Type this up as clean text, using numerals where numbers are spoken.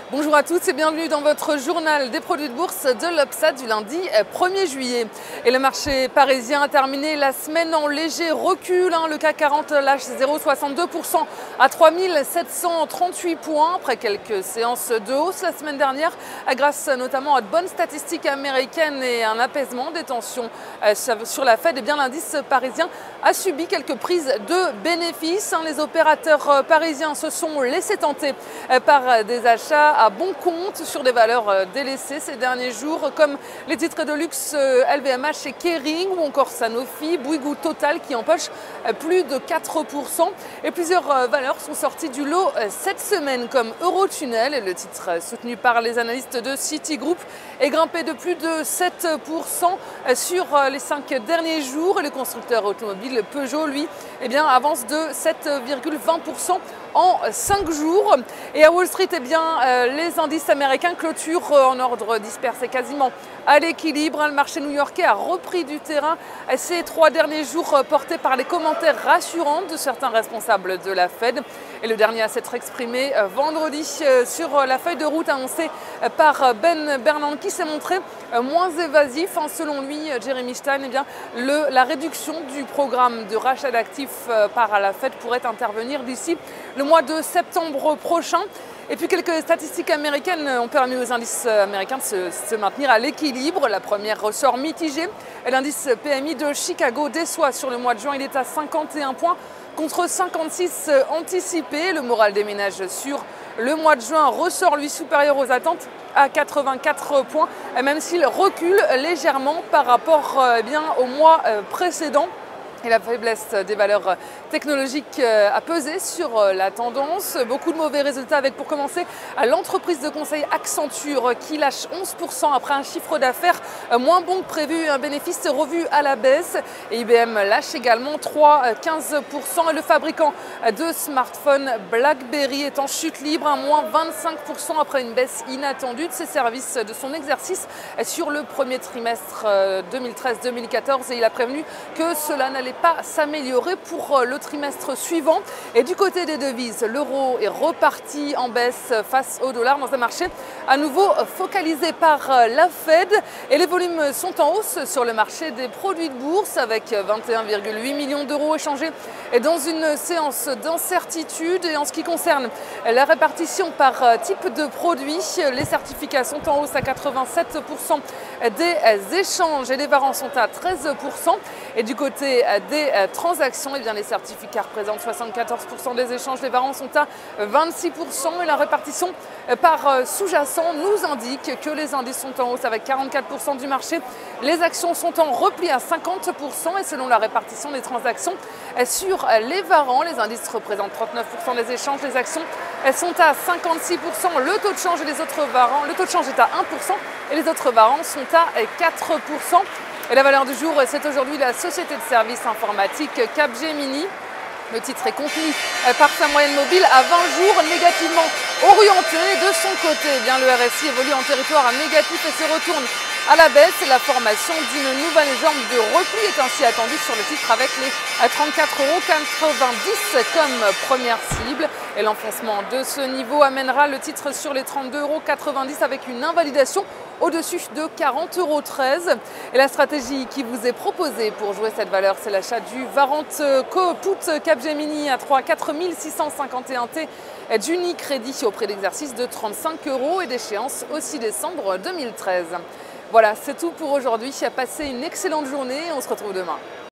Bonjour à tous et bienvenue dans votre journal des produits de bourse de l'Obsa du lundi 1er juillet. Et le marché parisien a terminé la semaine en léger recul. Le CAC 40 lâche 0,62% à 3738 points après quelques séances de hausse la semaine dernière, grâce notamment à de bonnes statistiques américaines et un apaisement des tensions sur la Fed. Et bien l'indice parisien a subi quelques prises de bénéfices. Les opérateurs parisiens se sont laissés tenter par des achats à bon compte sur des valeurs délaissées ces derniers jours, comme les titres de luxe LVMH et Kering ou encore Sanofi, Bouygues, Total qui empochent plus de 4%. Et plusieurs valeurs sont sorties du lot cette semaine, comme Eurotunnel, le titre soutenu par les analystes de Citigroup, est grimpé de plus de 7% sur les 5 derniers jours. Et le constructeur automobile Peugeot, lui, avance de 7,20% en 5 jours. Et à Wall Street, les indices américains clôturent en ordre dispersé quasiment à l'équilibre. Le marché new-yorkais a repris du terrain ces 3 derniers jours, portés par les commentaires rassurants de certains responsables de la Fed. Et le dernier à s'être exprimé vendredi sur la feuille de route annoncée par Ben Bernanke, qui s'est montré moins évasif. Selon lui, Jeremy Stein, la réduction du programme de rachat d'actifs par la Fed pourrait intervenir d'ici le mois de septembre prochain. Et puis quelques statistiques américaines ont permis aux indices américains de se maintenir à l'équilibre. La première ressort mitigé. L'indice PMI de Chicago déçoit sur le mois de juin. Il est à 51 points contre 56 anticipés. Le moral des ménages sur le mois de juin ressort lui supérieur aux attentes à 84 points, même s'il recule légèrement par rapport au mois précédent. Et la faiblesse des valeurs technologiques a pesé sur la tendance. Beaucoup de mauvais résultats avec, pour commencer, l'entreprise de conseil Accenture qui lâche 11% après un chiffre d'affaires moins bon que prévu, un bénéfice revu à la baisse. Et IBM lâche également 3,15%. Et le fabricant de smartphones BlackBerry est en chute libre, moins 25% après une baisse inattendue de ses services de son exercice sur le premier trimestre 2013-2014. Et il a prévenu que cela n'allait pas s'améliorer pour le trimestre suivant. Et du côté des devises, l'euro est reparti en baisse face au dollar dans un marché à nouveau focalisé par la Fed. Et les volumes sont en hausse sur le marché des produits de bourse avec 21,8 millions d'euros échangés dans une séance d'incertitude. Et en ce qui concerne la répartition par type de produit, les certificats sont en hausse à 87% des échanges et les warrants sont à 13%. Et du côté des transactions, les certificats représentent 74% des échanges, les warrants sont à 26%. Et la répartition par sous-jacent nous indique que les indices sont en hausse avec 44% du marché. Les actions sont en repli à 50%. Et selon la répartition des transactions sur les warrants, les indices représentent 39% des échanges, les actions sont à 56%. Le taux de change et les autres warrants, le taux de change est à 1% et les autres warrants sont à 4%. Et la valeur du jour, c'est aujourd'hui la société de services informatiques Capgemini. Le titre est contenu par sa moyenne mobile à 20 jours négativement orientée. De son côté, le RSI évolue en territoire négatif et se retourne à la baisse. Et la formation d'une nouvelle jambe de repli est ainsi attendue sur le titre avec les 34,90 € comme première cible. Et l'enfoncement de ce niveau amènera le titre sur les 32,90 € avec une invalidation au-dessus de 40,13 €. Et la stratégie qui vous est proposée pour jouer cette valeur, c'est l'achat du Warrant Put Capgemini à 4 651 T d'Unicredit au prix d'exercice de 35 € et d'échéance au 6 décembre 2013. Voilà, c'est tout pour aujourd'hui. Passez une excellente journée et on se retrouve demain.